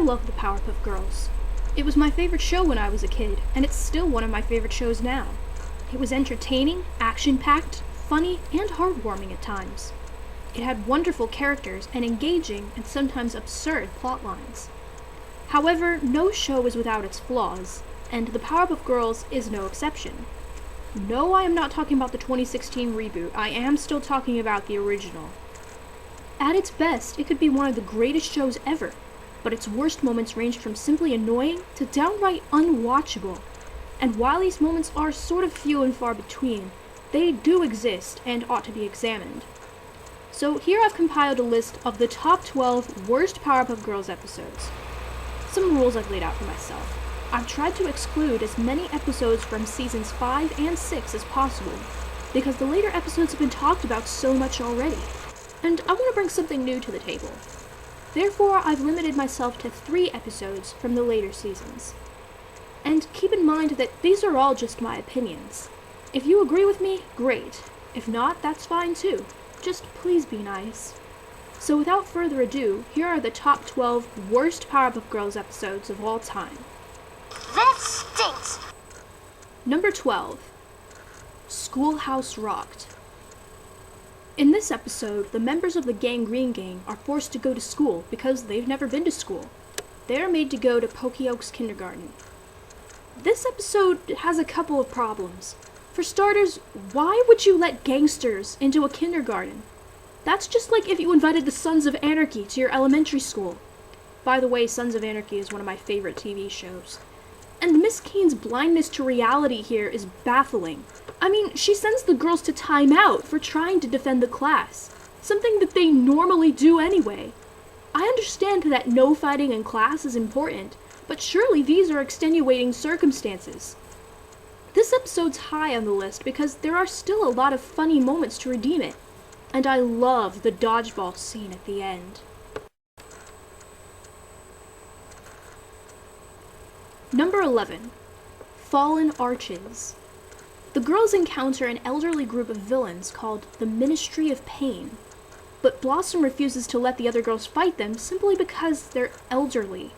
love the Powerpuff Girls. It was my favorite show when I was a kid, and it's still one of my favorite shows now. It was entertaining, action-packed, funny, and heartwarming at times. It had wonderful characters and engaging and sometimes absurd plot lines. However, no show is without its flaws, and the Powerpuff Girls is no exception. No, I am not talking about the 2016 reboot. I am still talking about the original. At its best, it could be one of the greatest shows ever, but its worst moments ranged from simply annoying to downright unwatchable. And while these moments are sort of few and far between, they do exist and ought to be examined. So here I've compiled a list of the top 12 worst Powerpuff Girls episodes. Some rules I've laid out for myself. I've tried to exclude as many episodes from seasons 5 and 6 as possible, because the later episodes have been talked about so much already, and I want to bring something new to the table. Therefore, I've limited myself to 3 episodes from the later seasons. And keep in mind that these are all just my opinions. If you agree with me, great. If not, that's fine too. Just please be nice. So without further ado, here are the top 12 worst Powerpuff Girls episodes of all time. That stinks! Number 12. Schoolhouse Rocked. In this episode, the members of the Gang Green Gang are forced to go to school because they've never been to school. They are made to go to Pokey Oaks Kindergarten. This episode has a couple of problems. For starters, why would you let gangsters into a kindergarten? That's just like if you invited the Sons of Anarchy to your elementary school. By the way, Sons of Anarchy is one of my favorite TV shows. And Miss Keene's blindness to reality here is baffling. I mean, she sends the girls to time out for trying to defend the class, something that they normally do anyway. I understand that no fighting in class is important, but surely these are extenuating circumstances. This episode's high on the list because there are still a lot of funny moments to redeem it, and I love the dodgeball scene at the end. Number 11. Fallen Arches. The girls encounter an elderly group of villains called the Ministry of Pain, but Blossom refuses to let the other girls fight them simply because they're elderly.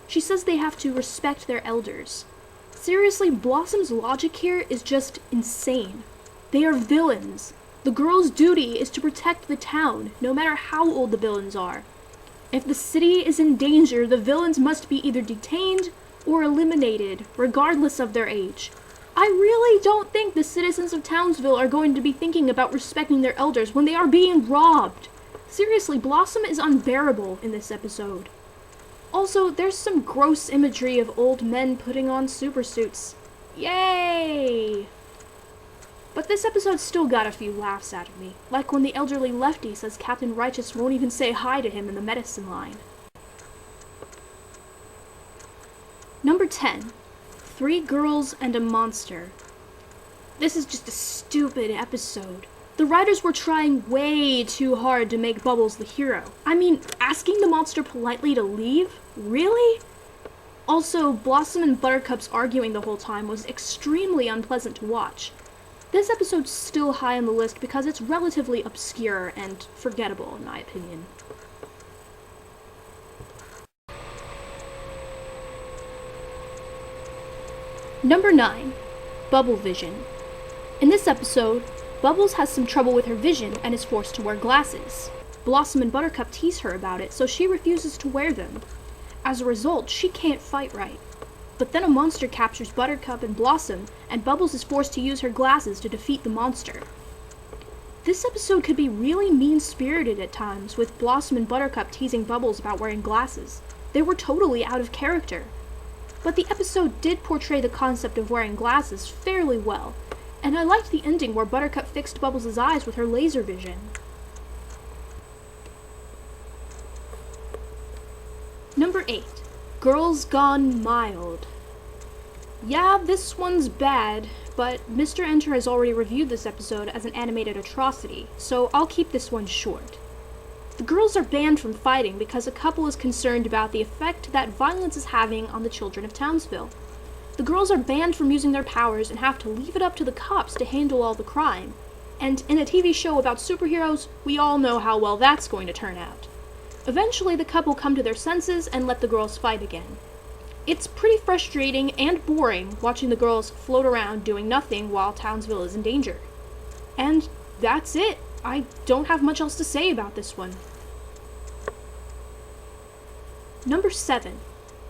She says they have to respect their elders. Seriously, Blossom's logic here is just insane. They are villains. The girls' duty is to protect the town, no matter how old the villains are. If the city is in danger, the villains must be either detained or eliminated, regardless of their age. I really don't think the citizens of Townsville are going to be thinking about respecting their elders when they are being robbed. Seriously, Blossom is unbearable in this episode. Also, there's some gross imagery of old men putting on supersuits. Yay! But this episode still got a few laughs out of me, like when the elderly Lefty says Captain Righteous won't even say hi to him in the medicine line. Number 10. 3 Girls and a Monster. This is just a stupid episode. The writers were trying way too hard to make Bubbles the hero. I mean, asking the monster politely to leave? Really? Also, Blossom and Buttercup's arguing the whole time was extremely unpleasant to watch. This episode's still high on the list because it's relatively obscure and forgettable, in my opinion. Number 9. Bubble Vision. In this episode, Bubbles has some trouble with her vision and is forced to wear glasses. Blossom and Buttercup tease her about it, so she refuses to wear them. As a result, she can't fight right. But then a monster captures Buttercup and Blossom, and Bubbles is forced to use her glasses to defeat the monster. This episode could be really mean-spirited at times, with Blossom and Buttercup teasing Bubbles about wearing glasses. They were totally out of character. But the episode did portray the concept of wearing glasses fairly well, and I liked the ending where Buttercup fixed Bubbles' eyes with her laser vision. Number 8. Girls Gone Mild. Yeah, this one's bad, but Mr. Enter has already reviewed this episode as an animated atrocity, so I'll keep this one short. The girls are banned from fighting because a couple is concerned about the effect that violence is having on the children of Townsville. The girls are banned from using their powers and have to leave it up to the cops to handle all the crime. And in a TV show about superheroes, we all know how well that's going to turn out. Eventually, the couple come to their senses and let the girls fight again. It's pretty frustrating and boring watching the girls float around doing nothing while Townsville is in danger. And that's it. I don't have much else to say about this one. Number 7.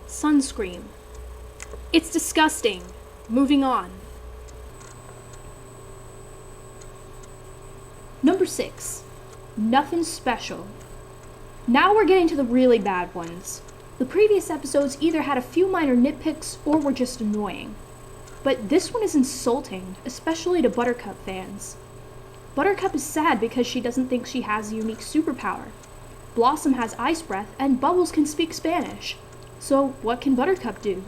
Sunscream. It's disgusting. Moving on. Number 6. Nothing special. Now we're getting to the really bad ones. The previous episodes either had a few minor nitpicks or were just annoying. But this one is insulting, especially to Buttercup fans. Buttercup is sad because she doesn't think she has a unique superpower. Blossom has ice breath, and Bubbles can speak Spanish. So what can Buttercup do?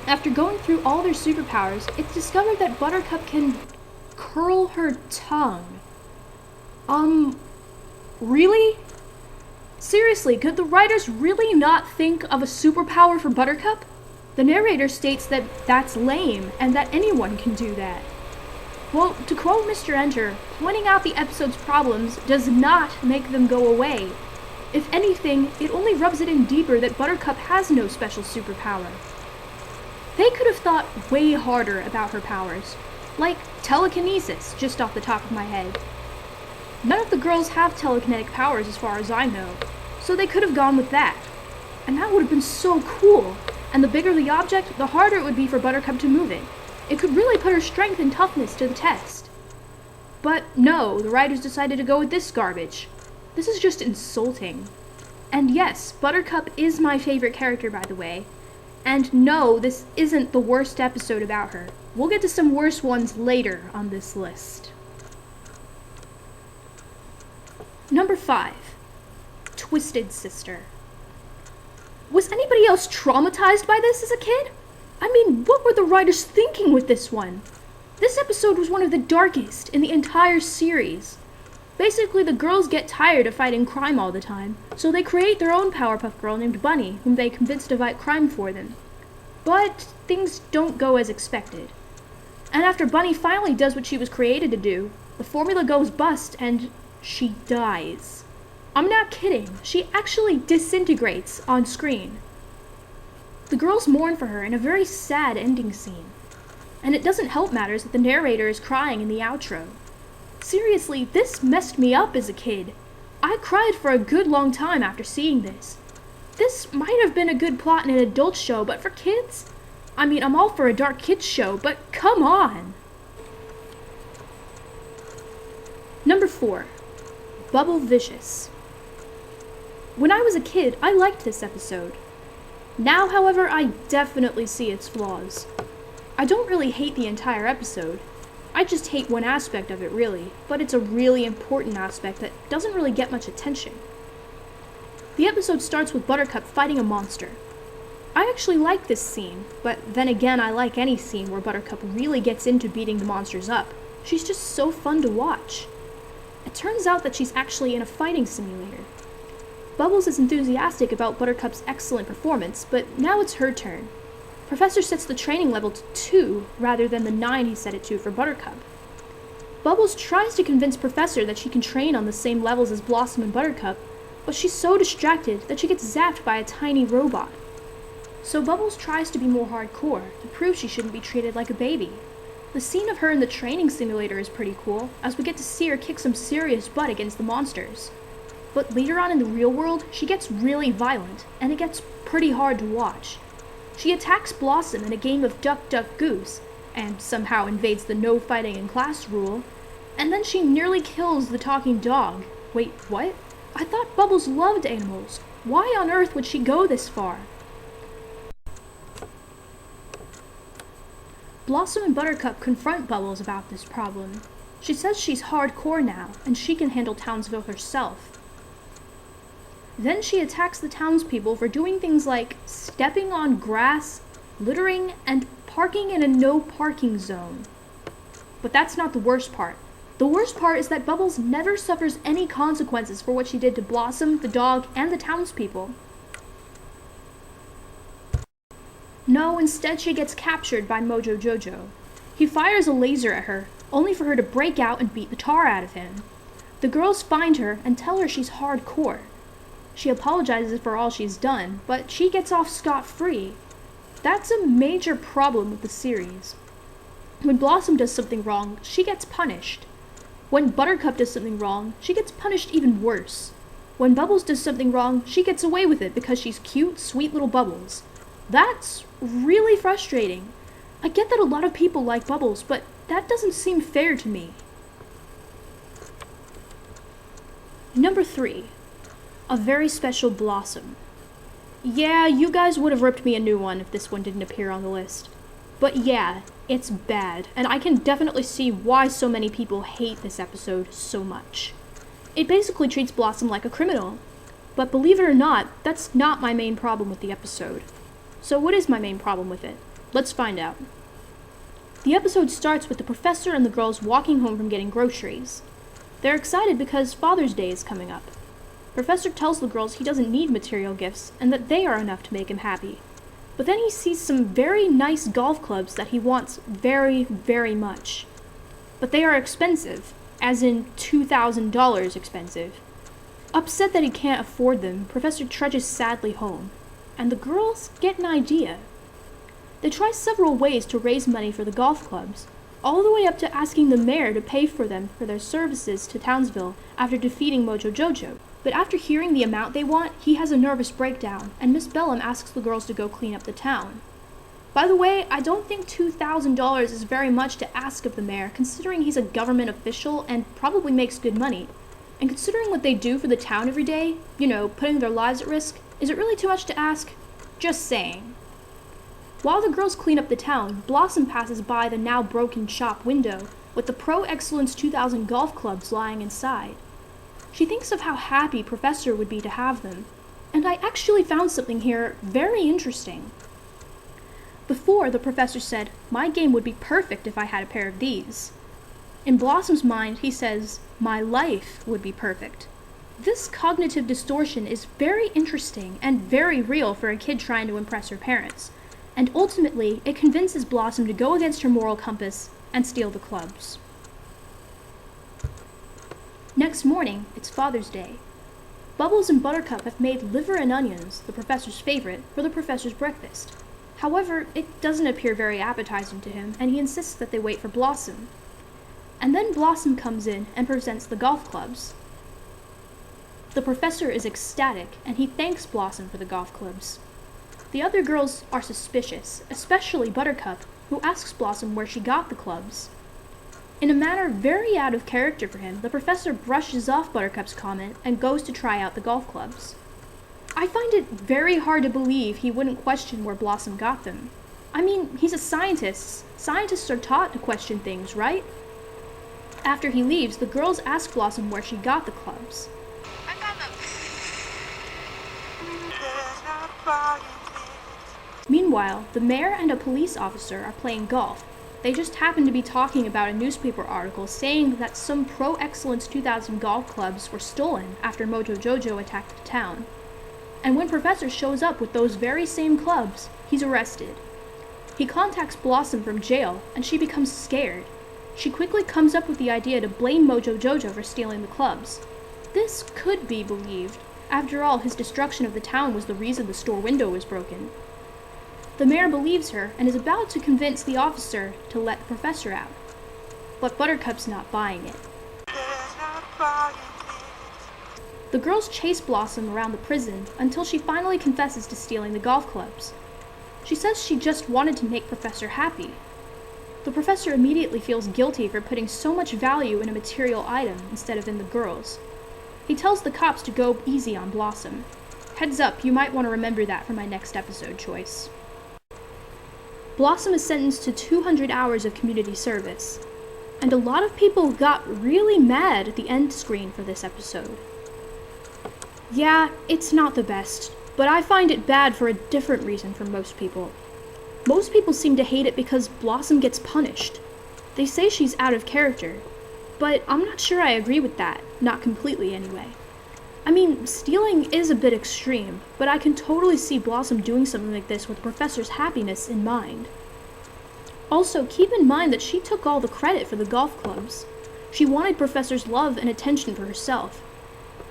After going through all their superpowers, it's discovered that Buttercup can curl her tongue. Really? Seriously, could the writers really not think of a superpower for Buttercup? The narrator states that that's lame, and that anyone can do that. Well, to quote Mr. Enter, pointing out the episode's problems does not make them go away. If anything, it only rubs it in deeper that Buttercup has no special superpower. They could have thought way harder about her powers, like telekinesis, just off the top of my head. None of the girls have telekinetic powers as far as I know, so they could have gone with that. And that would have been so cool, and the bigger the object, the harder it would be for Buttercup to move it. It could really put her strength and toughness to the test. But no, the writers decided to go with this garbage. This is just insulting. And yes, Buttercup is my favorite character, by the way. And no, this isn't the worst episode about her. We'll get to some worse ones later on this list. Number 5. Twisted Sister. Was anybody else traumatized by this as a kid? I mean, what were the writers thinking with this one? This episode was one of the darkest in the entire series. Basically, the girls get tired of fighting crime all the time, so they create their own Powerpuff Girl named Bunny, whom they convince to fight crime for them. But things don't go as expected. And after Bunny finally does what she was created to do, the formula goes bust and she dies. I'm not kidding, she actually disintegrates on screen. The girls mourn for her in a very sad ending scene. And it doesn't help matters that the narrator is crying in the outro. Seriously, this messed me up as a kid. I cried for a good long time after seeing this. This might have been a good plot in an adult show, but for kids? I mean, I'm all for a dark kids show, but come on! Number 4. Bubble Vicious. When I was a kid, I liked this episode. Now, however, I definitely see its flaws. I don't really hate the entire episode. I just hate one aspect of it, really, but it's a really important aspect that doesn't really get much attention. The episode starts with Buttercup fighting a monster. I actually like this scene, but then again, I like any scene where Buttercup really gets into beating the monsters up. She's just so fun to watch. It turns out that she's actually in a fighting simulator. Bubbles is enthusiastic about Buttercup's excellent performance, but now it's her turn. Professor sets the training level to 2 rather than the 9 he set it to for Buttercup. Bubbles tries to convince Professor that she can train on the same levels as Blossom and Buttercup, but she's so distracted that she gets zapped by a tiny robot. So Bubbles tries to be more hardcore, to prove she shouldn't be treated like a baby. The scene of her in the training simulator is pretty cool, as we get to see her kick some serious butt against the monsters. But later on in the real world, she gets really violent, and it gets pretty hard to watch. She attacks Blossom in a game of Duck Duck Goose, and somehow invades the no fighting in class rule, and then she nearly kills the talking dog. Wait, what? I thought Bubbles loved animals. Why on earth would she go this far? Blossom and Buttercup confront Bubbles about this problem. She says she's hardcore now, and she can handle Townsville herself. Then she attacks the townspeople for doing things like stepping on grass, littering, and parking in a no parking zone. But that's not the worst part. The worst part is that Bubbles never suffers any consequences for what she did to Blossom, the dog, and the townspeople. No, instead she gets captured by Mojo Jojo. He fires a laser at her, only for her to break out and beat the tar out of him. The girls find her and tell her she's hardcore. She apologizes for all she's done, but she gets off scot-free. That's a major problem with the series. When Blossom does something wrong, she gets punished. When Buttercup does something wrong, she gets punished even worse. When Bubbles does something wrong, she gets away with it because she's cute, sweet little Bubbles. That's really frustrating. I get that a lot of people like Bubbles, but that doesn't seem fair to me. Number 3. A very special Blossom. Yeah, you guys would have ripped me a new one if this one didn't appear on the list. But yeah, it's bad, and I can definitely see why so many people hate this episode so much. It basically treats Blossom like a criminal. But believe it or not, that's not my main problem with the episode. So what is my main problem with it? Let's find out. The episode starts with the professor and the girls walking home from getting groceries. They're excited because Father's Day is coming up. Professor tells the girls he doesn't need material gifts and that they are enough to make him happy. But then he sees some very nice golf clubs that he wants very, very much. But they are expensive, as in $2,000 expensive. Upset that he can't afford them, Professor trudges sadly home, and the girls get an idea. They try several ways to raise money for the golf clubs, all the way up to asking the mayor to pay for them for their services to Townsville after defeating Mojo Jojo. But after hearing the amount they want, he has a nervous breakdown, and Miss Bellum asks the girls to go clean up the town. By the way, I don't think $2,000 is very much to ask of the mayor, considering he's a government official and probably makes good money. And considering what they do for the town every day, putting their lives at risk, is it really too much to ask? Just saying. While the girls clean up the town, Blossom passes by the now broken shop window with the Pro Excellence 2000 golf clubs lying inside. She thinks of how happy Professor would be to have them, and I actually found something here very interesting. Before, the professor said, "My game would be perfect if I had a pair of these." In Blossom's mind, he says, "My life would be perfect." This cognitive distortion is very interesting and very real for a kid trying to impress her parents, and ultimately, it convinces Blossom to go against her moral compass and steal the clubs. Next morning, it's Father's Day. Bubbles and Buttercup have made liver and onions, the professor's favorite, for the professor's breakfast. However, it doesn't appear very appetizing to him, and he insists that they wait for Blossom. And then Blossom comes in and presents the golf clubs. The professor is ecstatic, and he thanks Blossom for the golf clubs. The other girls are suspicious, especially Buttercup, who asks Blossom where she got the clubs. In a manner very out of character for him, the professor brushes off Buttercup's comment and goes to try out the golf clubs. I find it very hard to believe he wouldn't question where Blossom got them. I mean, he's a scientist. Scientists are taught to question things, right? After he leaves, the girls ask Blossom where she got the clubs. I got them. Meanwhile, the mayor and a police officer are playing golf. They just happen to be talking about a newspaper article saying that some Pro Excellence 2000 golf clubs were stolen after Mojo Jojo attacked the town. And when Professor shows up with those very same clubs, he's arrested. He contacts Blossom from jail, and she becomes scared. She quickly comes up with the idea to blame Mojo Jojo for stealing the clubs. This could be believed. After all, his destruction of the town was the reason the store window was broken. The mayor believes her and is about to convince the officer to let the professor out. But Buttercup's not buying it. The girls chase Blossom around the prison until she finally confesses to stealing the golf clubs. She says she just wanted to make Professor happy. The professor immediately feels guilty for putting so much value in a material item instead of in the girls. He tells the cops to go easy on Blossom. Heads up, you might want to remember that for my next episode choice. Blossom is sentenced to 200 hours of community service, and a lot of people got really mad at the end screen for this episode. Yeah, it's not the best, but I find it bad for a different reason from most people. Most people seem to hate it because Blossom gets punished. They say she's out of character, but I'm not sure I agree with that, not completely anyway. I mean, stealing is a bit extreme, but I can totally see Blossom doing something like this with the professor's happiness in mind. Also, keep in mind that she took all the credit for the golf clubs. She wanted Professor's love and attention for herself.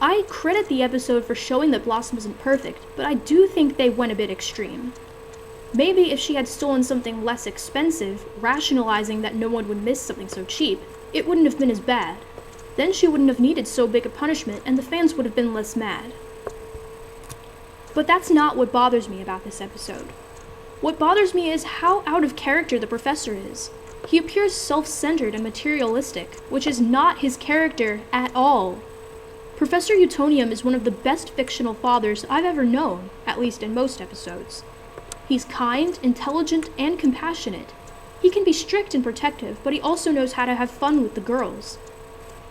I credit the episode for showing that Blossom isn't perfect, but I do think they went a bit extreme. Maybe if she had stolen something less expensive, rationalizing that no one would miss something so cheap, it wouldn't have been as bad. Then she wouldn't have needed so big a punishment, and the fans would have been less mad. But that's not what bothers me about this episode. What bothers me is how out of character the professor is. He appears self-centered and materialistic, which is not his character at all. Professor Utonium is one of the best fictional fathers I've ever known, at least in most episodes. He's kind, intelligent, and compassionate. He can be strict and protective, but he also knows how to have fun with the girls.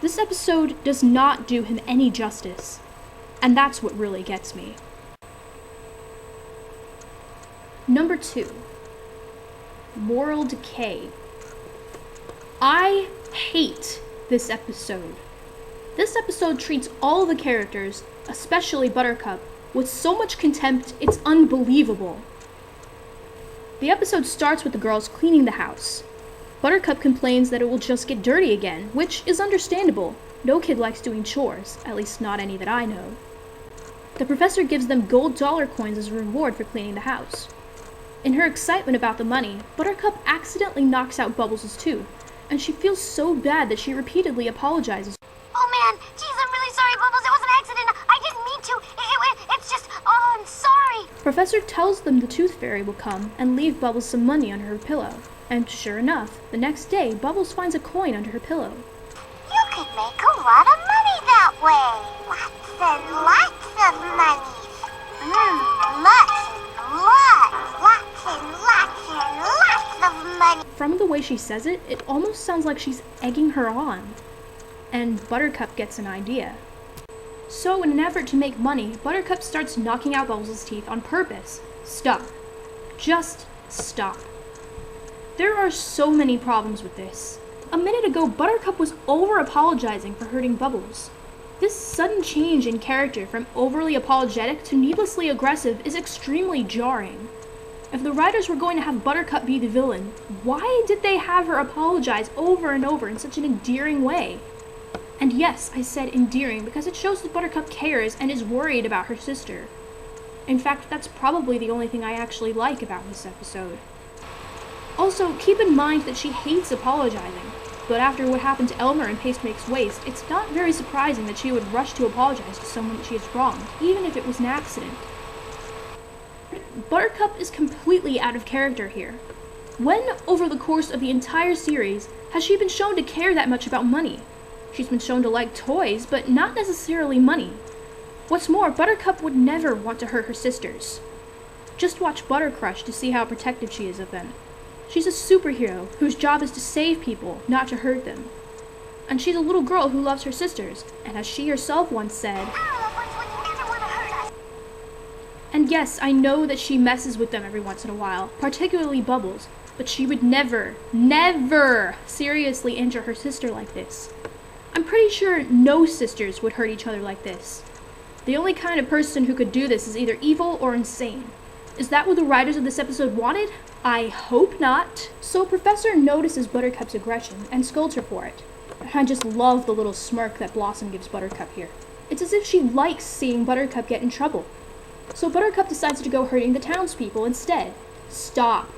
This episode does not do him any justice, and that's what really gets me. Number 2. Moral decay. I hate this episode. This episode treats all the characters, especially Buttercup, with so much contempt it's unbelievable. The episode starts with the girls cleaning the house. Buttercup complains that it will just get dirty again, which is understandable. No kid likes doing chores, at least not any that I know. The professor gives them gold dollar coins as a reward for cleaning the house. In her excitement about the money, Buttercup accidentally knocks out Bubbles' tooth, and she feels so bad that she repeatedly apologizes. Oh man, geez, I'm really sorry, Bubbles. It was an accident. I didn't mean to. It's just, oh, I'm sorry. Professor tells them the Tooth Fairy will come and leave Bubbles some money under her pillow. And sure enough, the next day, Bubbles finds a coin under her pillow. You could make a lot of money that way. Lots and lots of money. Lots and lots of money. From the way she says it, it almost sounds like she's egging her on. And Buttercup gets an idea. So in an effort to make money, Buttercup starts knocking out Bubbles' teeth on purpose. Stop. Just stop. There are so many problems with this. A minute ago, Buttercup was over-apologizing for hurting Bubbles. This sudden change in character from overly apologetic to needlessly aggressive is extremely jarring. If the writers were going to have Buttercup be the villain, why did they have her apologize over and over in such an endearing way? And yes, I said endearing because it shows that Buttercup cares and is worried about her sister. In fact, that's probably the only thing I actually like about this episode. Also, keep in mind that she hates apologizing, but after what happened to Elmer in Paste Makes Waste, it's not very surprising that she would rush to apologize to someone that she has wronged, even if it was an accident. Buttercup is completely out of character here. When, over the course of the entire series, has she been shown to care that much about money? She's been shown to like toys, but not necessarily money. What's more, Buttercup would never want to hurt her sisters. Just watch Buttercrush to see how protective she is of them. She's a superhero whose job is to save people, not to hurt them. And she's a little girl who loves her sisters, and as she herself once said, and yes, I know that she messes with them every once in a while, particularly Bubbles, but she would never, never seriously injure her sister like this. I'm pretty sure no sisters would hurt each other like this. The only kind of person who could do this is either evil or insane. Is that what the writers of this episode wanted? I hope not. So Professor notices Buttercup's aggression and scolds her for it. I just love the little smirk that Blossom gives Buttercup here. It's as if she likes seeing Buttercup get in trouble. So Buttercup decides to go hurting the townspeople instead. Stop.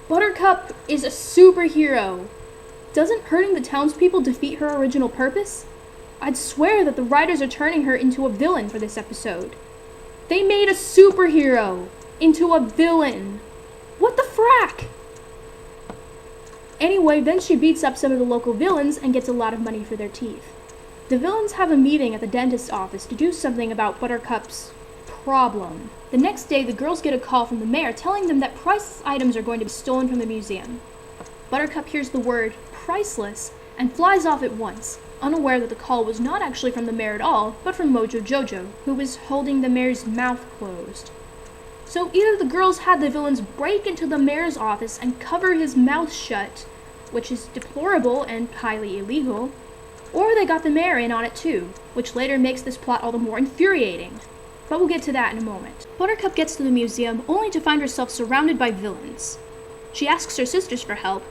Buttercup is a superhero. Doesn't hurting the townspeople defeat her original purpose? I'd swear that the writers are turning her into a villain for this episode. They made a superhero into a villain. What the frack? Anyway, then she beats up some of the local villains and gets a lot of money for their teeth. The villains have a meeting at the dentist's office to do something about Buttercup's problem. The next day, the girls get a call from the mayor telling them that priceless items are going to be stolen from the museum. Buttercup hears the word priceless and flies off at once, unaware that the call was not actually from the mayor at all, but from Mojo Jojo, who was holding the mayor's mouth closed. So either the girls had the villains break into the mayor's office and cover his mouth shut, which is deplorable and highly illegal, or they got the mayor in on it too, which later makes this plot all the more infuriating. But we'll get to that in a moment. Buttercup gets to the museum only to find herself surrounded by villains. She asks her sisters for help,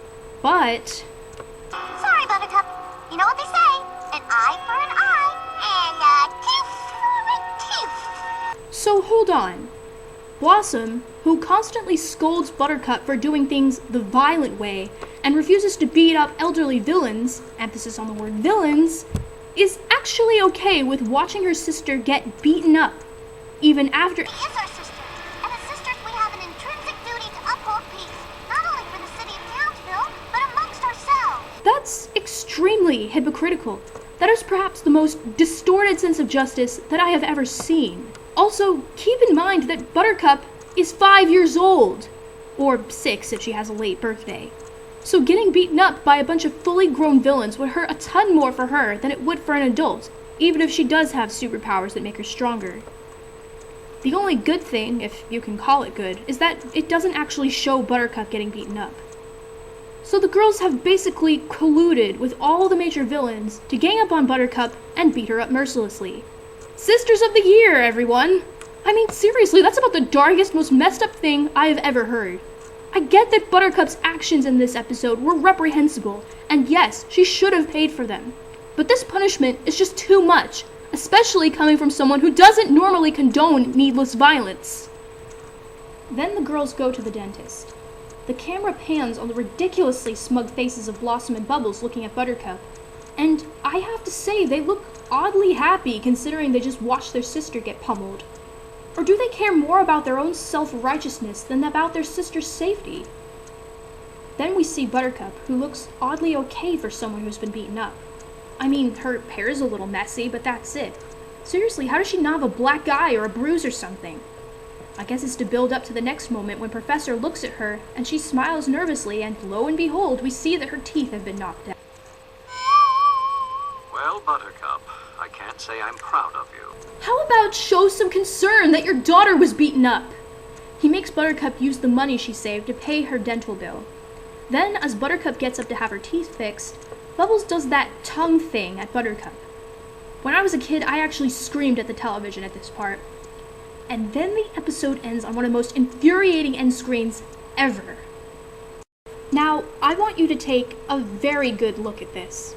but... Sorry, Buttercup. You know what they say? An eye for an eye hold on. Blossom, who constantly scolds Buttercup for doing things the violent way and refuses to beat up elderly villains, emphasis on the word villains, is actually okay with watching her sister get beaten up, even after... She is our sister, and as sisters we have an intrinsic duty to uphold peace, not only for the city of Townsville, but amongst ourselves. That's extremely hypocritical. That is perhaps the most distorted sense of justice that I have ever seen. Also, keep in mind that Buttercup is 5 years old, or 6 if she has a late birthday. So getting beaten up by a bunch of fully grown villains would hurt a ton more for her than it would for an adult, even if she does have superpowers that make her stronger. The only good thing, if you can call it good, is that it doesn't actually show Buttercup getting beaten up. So the girls have basically colluded with all the major villains to gang up on Buttercup and beat her up mercilessly. Sisters of the Year, everyone! I mean, seriously, that's about the darkest, most messed up thing I have ever heard. I get that Buttercup's actions in this episode were reprehensible, and yes, she should have paid for them. But this punishment is just too much, especially coming from someone who doesn't normally condone needless violence. Then the girls go to the dentist. The camera pans on the ridiculously smug faces of Blossom and Bubbles looking at Buttercup, and I have to say they look oddly happy considering they just watched their sister get pummeled. Or do they care more about their own self-righteousness than about their sister's safety? Then we see Buttercup, who looks oddly okay for someone who's been beaten up. I mean, her hair's a little messy, but that's it. Seriously, how does she not have a black eye or a bruise or something? I guess it's to build up to the next moment when Professor looks at her and she smiles nervously, and lo and behold, we see that her teeth have been knocked out. Well, Buttercup, I can't say I'm proud of you. How about show some concern that your daughter was beaten up? He makes Buttercup use the money she saved to pay her dental bill. Then, as Buttercup gets up to have her teeth fixed, Bubbles does that tongue thing at Buttercup. When I was a kid, I actually screamed at the television at this part. And then the episode ends on one of the most infuriating end screens ever. Now, I want you to take a very good look at this.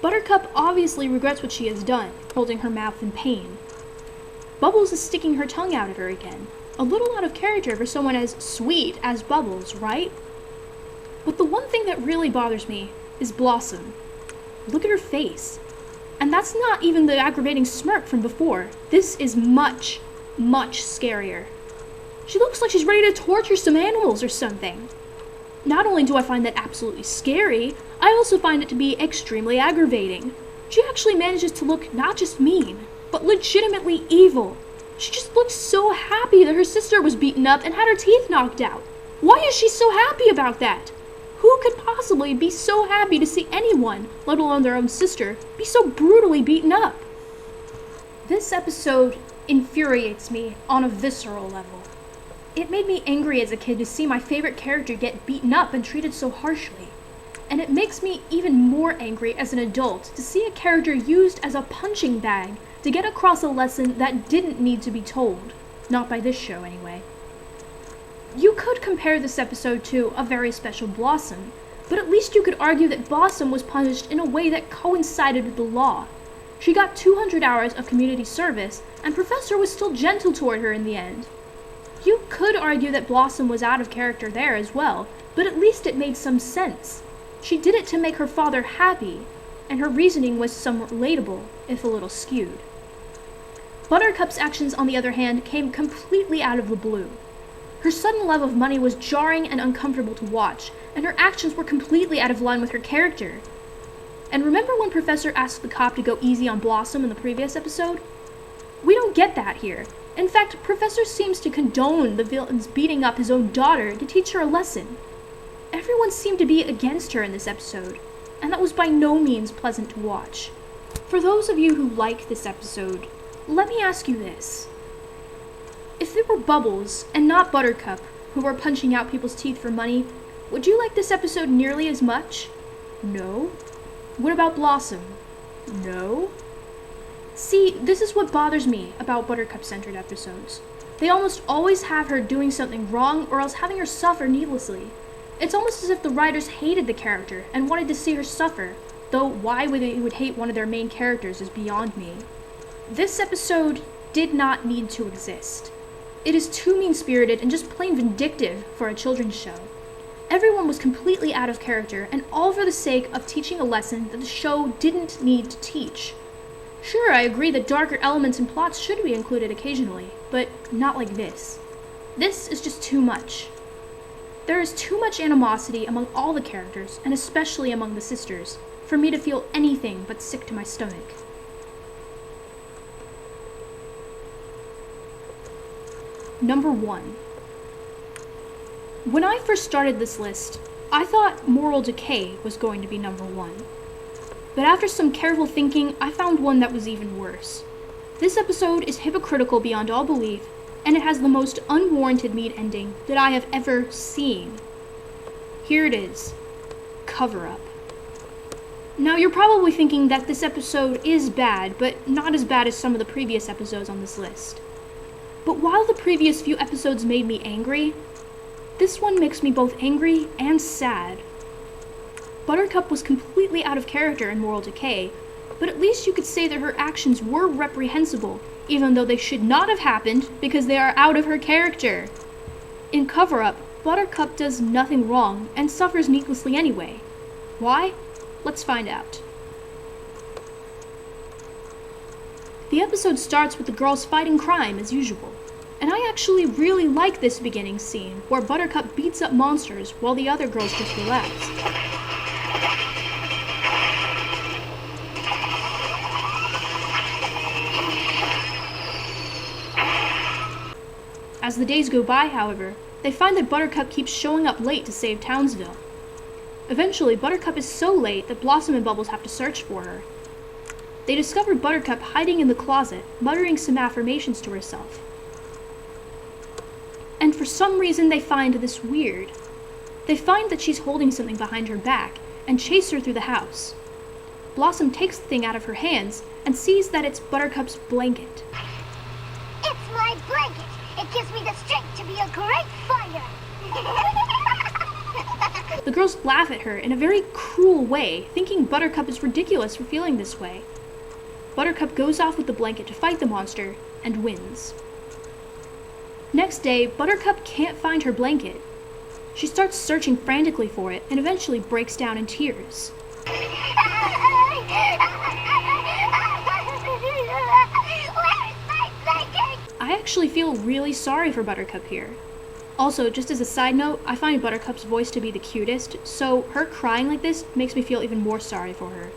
Buttercup obviously regrets what she has done, holding her mouth in pain. Bubbles is sticking her tongue out at her again, a little out of character for someone as sweet as Bubbles, right? But the one thing that really bothers me is Blossom. Look at her face. And that's not even the aggravating smirk from before. This is much, much scarier. She looks like she's ready to torture some animals or something. Not only do I find that absolutely scary, I also find it to be extremely aggravating. She actually manages to look not just mean, but legitimately evil. She just looked so happy that her sister was beaten up and had her teeth knocked out. Why is she so happy about that? Who could possibly be so happy to see anyone, let alone their own sister, be so brutally beaten up? This episode infuriates me on a visceral level. It made me angry as a kid to see my favorite character get beaten up and treated so harshly. And it makes me even more angry as an adult to see a character used as a punching bag to get across a lesson that didn't need to be told. Not by this show, anyway. You could compare this episode to A Very Special Blossom, but at least you could argue that Blossom was punished in a way that coincided with the law. She got 200 hours of community service, and Professor was still gentle toward her in the end. You could argue that Blossom was out of character there as well, but at least it made some sense. She did it to make her father happy, and her reasoning was somewhat relatable, if a little skewed. Buttercup's actions, on the other hand, came completely out of the blue. Her sudden love of money was jarring and uncomfortable to watch, and her actions were completely out of line with her character. And remember when Professor asked the cop to go easy on Blossom in the previous episode? We don't get that here. In fact, Professor seems to condone the villain's beating up his own daughter to teach her a lesson. Everyone seemed to be against her in this episode, and that was by no means pleasant to watch. For those of you who like this episode, let me ask you this. If it were Bubbles, and not Buttercup, who were punching out people's teeth for money, would you like this episode nearly as much? No? What about Blossom? No? See, this is what bothers me about Buttercup-centered episodes. They almost always have her doing something wrong or else having her suffer needlessly. It's almost as if the writers hated the character and wanted to see her suffer, though why they would hate one of their main characters is beyond me. This episode did not need to exist. It is too mean-spirited and just plain vindictive for a children's show. Everyone was completely out of character, and all for the sake of teaching a lesson that the show didn't need to teach. Sure, I agree that darker elements and plots should be included occasionally, but not like this. This is just too much. There is too much animosity among all the characters, and especially among the sisters, for me to feel anything but sick to my stomach. Number 1. When I first started this list, I thought Moral Decay was going to be number 1. But after some careful thinking, I found one that was even worse. This episode is hypocritical beyond all belief, and it has the most unwarranted mean ending that I have ever seen. Here it is. Cover Up. Now you're probably thinking that this episode is bad, but not as bad as some of the previous episodes on this list. But while the previous few episodes made me angry, this one makes me both angry and sad. Buttercup was completely out of character in Moral Decay, but at least you could say that her actions were reprehensible, even though they should not have happened because they are out of her character. In Cover Up, Buttercup does nothing wrong and suffers needlessly anyway. Why? Let's find out. The episode starts with the girls fighting crime as usual, and I actually really like this beginning scene where Buttercup beats up monsters while the other girls just relax. As the days go by, however, they find that Buttercup keeps showing up late to save Townsville. Eventually, Buttercup is so late that Blossom and Bubbles have to search for her. They discover Buttercup hiding in the closet, muttering some affirmations to herself. And for some reason they find this weird. They find that she's holding something behind her back, and chase her through the house. Blossom takes the thing out of her hands, and sees that it's Buttercup's blanket. It's my blanket. It gives me the strength to be a great fighter. The girls laugh at her in a very cruel way, thinking Buttercup is ridiculous for feeling this way. Buttercup goes off with the blanket to fight the monster, and wins. Next day, Buttercup can't find her blanket. She starts searching frantically for it, and eventually breaks down in tears. Where's my blanket? I actually feel really sorry for Buttercup here. Also, just as a side note, I find Buttercup's voice to be the cutest, so her crying like this makes me feel even more sorry for her.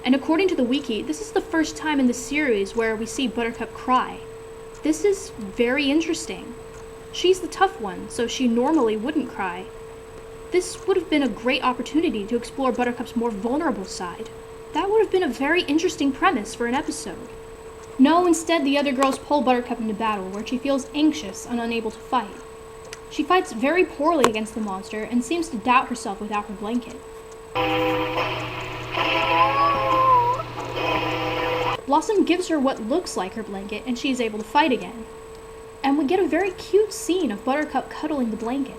And according to the wiki, this is the first time in the series where we see Buttercup cry. This is very interesting. She's the tough one, so she normally wouldn't cry. This would have been a great opportunity to explore Buttercup's more vulnerable side. That would have been a very interesting premise for an episode. No, instead the other girls pull Buttercup into battle, where she feels anxious and unable to fight. She fights very poorly against the monster and seems to doubt herself without her blanket. Blossom gives her what looks like her blanket, and she is able to fight again. And we get a very cute scene of Buttercup cuddling the blanket.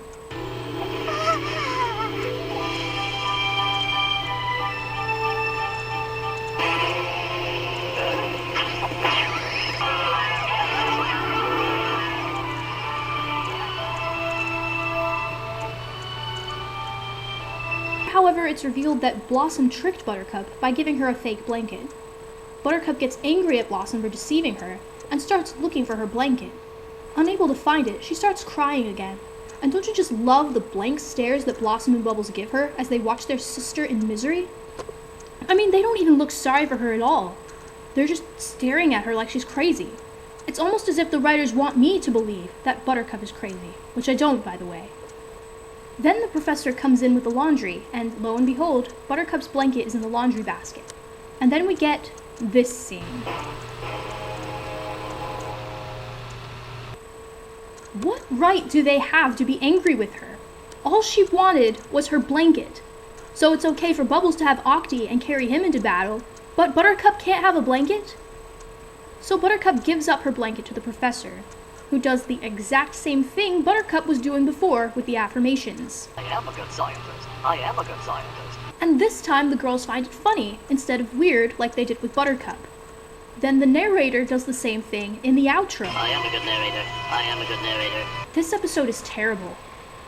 However, it's revealed that Blossom tricked Buttercup by giving her a fake blanket. Buttercup gets angry at Blossom for deceiving her, and starts looking for her blanket. Unable to find it, she starts crying again. And don't you just love the blank stares that Blossom and Bubbles give her as they watch their sister in misery? I mean, they don't even look sorry for her at all. They're just staring at her like she's crazy. It's almost as if the writers want me to believe that Buttercup is crazy, which I don't, by the way. Then the professor comes in with the laundry, and lo and behold, Buttercup's blanket is in the laundry basket. And then we get this scene. What right do they have to be angry with her? All she wanted was her blanket. So it's okay for Bubbles to have Octi and carry him into battle, but Buttercup can't have a blanket? So Buttercup gives up her blanket to the professor, who does the exact same thing Buttercup was doing before with the affirmations. I am a good scientist. I am a good scientist. And this time the girls find it funny, instead of weird like they did with Buttercup. Then the narrator does the same thing in the outro. I am a good narrator. I am a good narrator. This episode is terrible.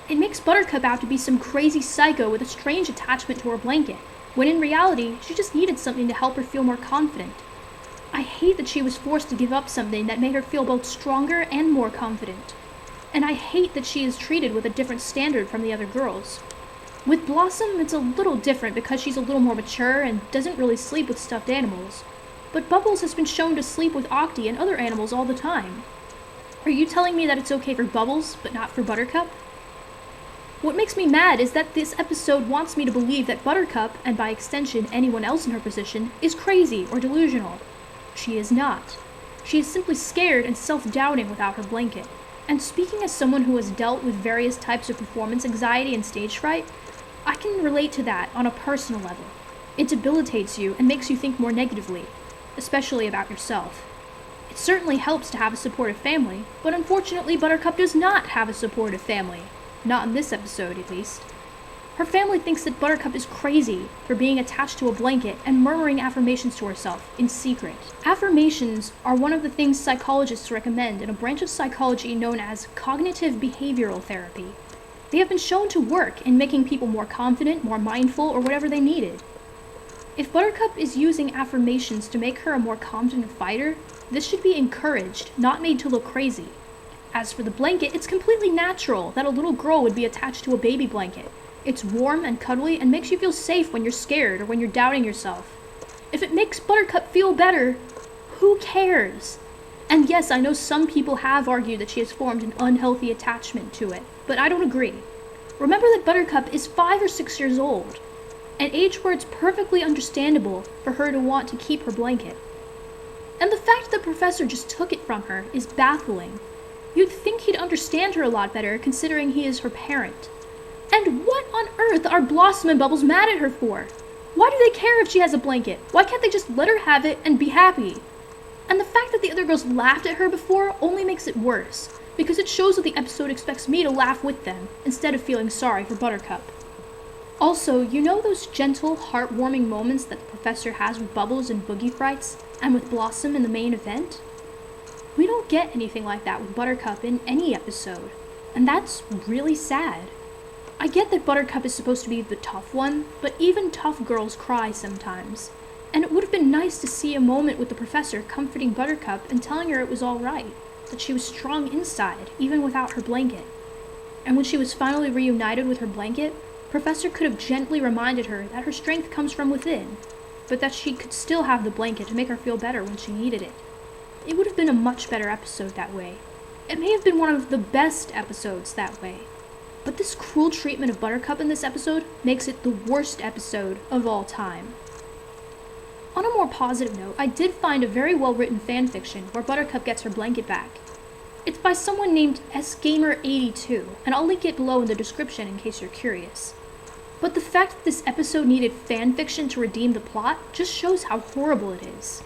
It makes Buttercup out to be some crazy psycho with a strange attachment to her blanket, when in reality, she just needed something to help her feel more confident. I hate that she was forced to give up something that made her feel both stronger and more confident. And I hate that she is treated with a different standard from the other girls. With Blossom, it's a little different because she's a little more mature and doesn't really sleep with stuffed animals. But Bubbles has been shown to sleep with Octi and other animals all the time. Are you telling me that it's okay for Bubbles, but not for Buttercup? What makes me mad is that this episode wants me to believe that Buttercup, and by extension anyone else in her position, is crazy or delusional. She is not. She is simply scared and self-doubting without her blanket. And speaking as someone who has dealt with various types of performance anxiety and stage fright, I can relate to that on a personal level. It debilitates you and makes you think more negatively, especially about yourself. It certainly helps to have a supportive family, but unfortunately Buttercup does not have a supportive family. Not in this episode, at least. Her family thinks that Buttercup is crazy for being attached to a blanket and murmuring affirmations to herself in secret. Affirmations are one of the things psychologists recommend in a branch of psychology known as cognitive behavioral therapy. They have been shown to work in making people more confident, more mindful, or whatever they needed. If Buttercup is using affirmations to make her a more confident fighter, this should be encouraged, not made to look crazy. As for the blanket, it's completely natural that a little girl would be attached to a baby blanket. It's warm and cuddly and makes you feel safe when you're scared or when you're doubting yourself. If it makes Buttercup feel better, who cares? And yes, I know some people have argued that she has formed an unhealthy attachment to it, but I don't agree. Remember that Buttercup is 5 or 6 years old, an age where it's perfectly understandable for her to want to keep her blanket. And the fact that the professor just took it from her is baffling. You'd think he'd understand her a lot better, considering he is her parent. And what on earth are Blossom and Bubbles mad at her for? Why do they care if she has a blanket? Why can't they just let her have it and be happy? And the fact that the other girls laughed at her before only makes it worse, because it shows that the episode expects me to laugh with them, instead of feeling sorry for Buttercup. Also, you know those gentle, heartwarming moments that the professor has with Bubbles and Boogie Frights, and with Blossom in the main event? We don't get anything like that with Buttercup in any episode, and that's really sad. I get that Buttercup is supposed to be the tough one, but even tough girls cry sometimes. And it would have been nice to see a moment with the professor comforting Buttercup and telling her it was all right, that she was strong inside, even without her blanket. And when she was finally reunited with her blanket, Professor could have gently reminded her that her strength comes from within, but that she could still have the blanket to make her feel better when she needed it. It would have been a much better episode that way. It may have been one of the best episodes that way. But this cruel treatment of Buttercup in this episode makes it the worst episode of all time. On a more positive note, I did find a very well-written fanfiction where Buttercup gets her blanket back. It's by someone named sgamer82, and I'll link it below in the description in case you're curious. But the fact that this episode needed fanfiction to redeem the plot just shows how horrible it is.